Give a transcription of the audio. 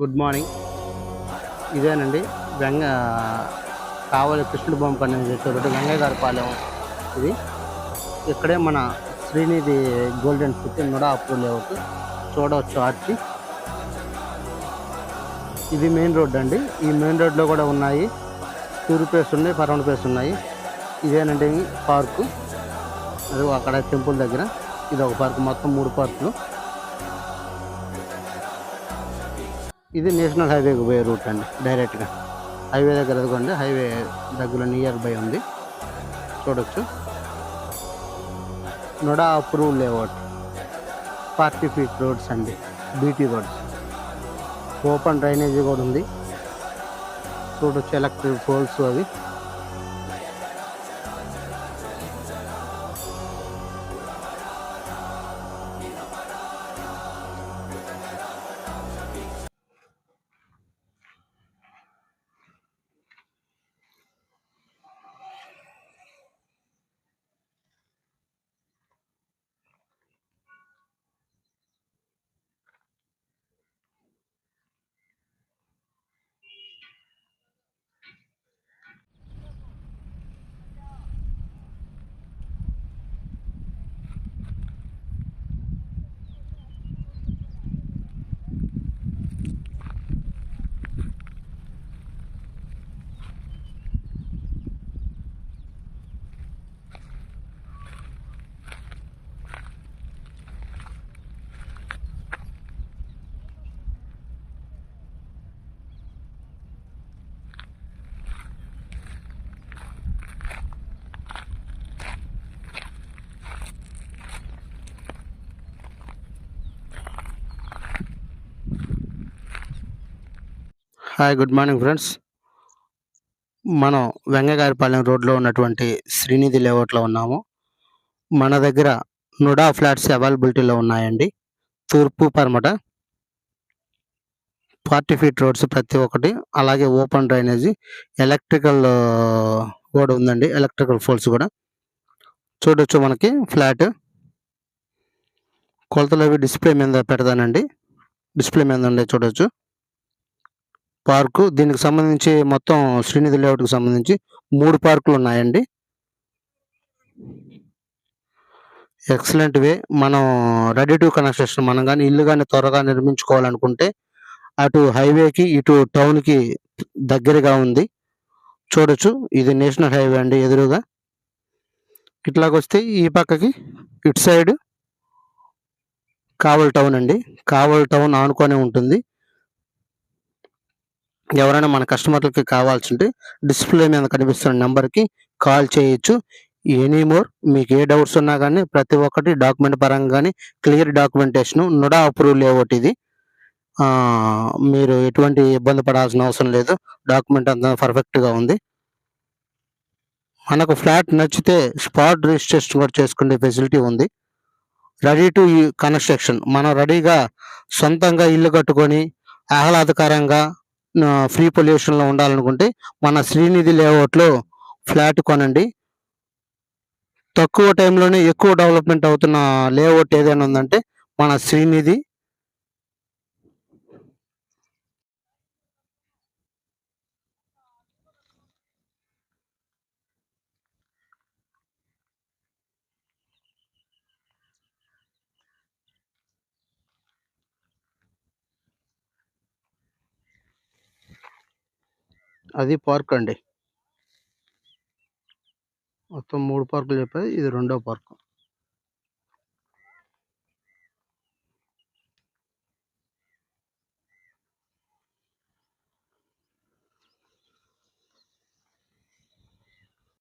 Good morning. ఇదేనండి Vanga కావలి కృష్ణుడి బొమ్మ పని చేసేటప్పుడు వెంగయ్య గారి పాలెం ఇది. ఇక్కడే మన శ్రీనిధి గోల్డెన్ సిటీ నొడాపూర్ లేఅవుట్ చూడవచ్చు ఆర్చి. ఇది మెయిన్ రోడ్ అండి. ఈ మెయిన్ రోడ్లో కూడా ఉన్నాయి 2 రూపీస్ ఉన్నాయి, 5 రూపీస్ ఉన్నాయి. ఇదేనండి పార్కు, అది అక్కడ టెంపుల్ దగ్గర. ఇది ఒక పార్కు, మొత్తం 3 పార్కులు. ఇది నేషనల్ హైవేకి పోయే రూట్ అండి. డైరెక్ట్గా హైవే దగ్గర ఎదుగుండి, హైవే దగ్గర నియర్ బై ఉంది, చూడొచ్చు. నొడా అప్రూవ్ లేఅవుట్ 40 feet రోడ్స్ అండి, బీటీ రోడ్స్. ఓపెన్ డ్రైనేజీ కూడా ఉంది, చూడొచ్చు. ఎలక్ట్రిక్ పోల్స్ అవి. Hi, good morning friends. మనం వెంగగారిపాలెం రోడ్లో ఉన్నటువంటి శ్రీనిధి లేఅవుట్లో ఉన్నాము. మన దగ్గర నుడా ఫ్లాట్స్ అవైలబిలిటీలో ఉన్నాయండి. తూర్పు పరమట 40 feet రోడ్స్ ప్రతి ఒక్కటి. అలాగే ఓపెన్ డ్రైనేజీ, ఎలక్ట్రికల్ కూడా ఉందండి, ఎలక్ట్రికల్ పోల్స్ కూడా. చూడొచ్చు మనకి ఫ్లాట్ కొలతలు అవి డిస్ప్లే మీద పెడతానండి. డిస్ప్లే మీద ఉండే చూడొచ్చు. పార్కు, దీనికి సంబంధించి మొత్తం శ్రీనిధి లేఅవుట్కి సంబంధించి 3 పార్కులు ఉన్నాయండి. ఎక్సలెంట్ వే. మనం రెడీ టు కన్స్ట్రక్షన్, మనం కానీ ఇల్లు కానీ త్వరగా నిర్మించుకోవాలనుకుంటే అటు హైవేకి ఇటు టౌన్కి దగ్గరగా ఉంది, చూడొచ్చు. ఇది నేషనల్ హైవే అండి ఎదురుగా. ఇట్లాగొస్తే ఈ పక్కకి ఇటు సైడ్ కావలి టౌన్ అండి. కావలి టౌన్ ఆనుకొనే ఉంటుంది. ఎవరైనా మన కస్టమర్లకి కావాల్సి ఉంటే డిస్ప్లే మీద కనిపిస్తున్న నెంబర్కి కాల్ చేయొచ్చు. ఎనీమోర్ మీకు ఏ డౌట్స్ ఉన్నా కానీ ప్రతి ఒక్కటి డాక్యుమెంట్ పరంగా కానీ clear documentation, NUDA approve layout ఇది. మీరు ఎటువంటి ఇబ్బంది పడాల్సిన అవసరం లేదు, డాక్యుమెంట్ అంతా పర్ఫెక్ట్గా ఉంది. మనకు ఫ్లాట్ నచ్చితే స్పాట్ రిజిస్ట్రేషన్ కూడా చేసుకునే ఫెసిలిటీ ఉంది. రెడీ టు కన్స్ట్రక్షన్, మనం రెడీగా సొంతంగా ఇల్లు కట్టుకొని ఆహ్లాదకరంగా ఫ్రీ పొల్యూషన్లో ఉండాలనుకుంటే మన శ్రీనిధి లేఅవుట్లో ఫ్లాట్ కొనండి. తక్కువ టైంలోనే ఎక్కువ డెవలప్మెంట్ అవుతున్న లేఅవుట్ ఏదైనా ఉందంటే మన శ్రీనిధి. అది పార్క్ అండి. మొత్తం 3 పార్కులు చెప్పాయి, ఇది రెండో పార్కు.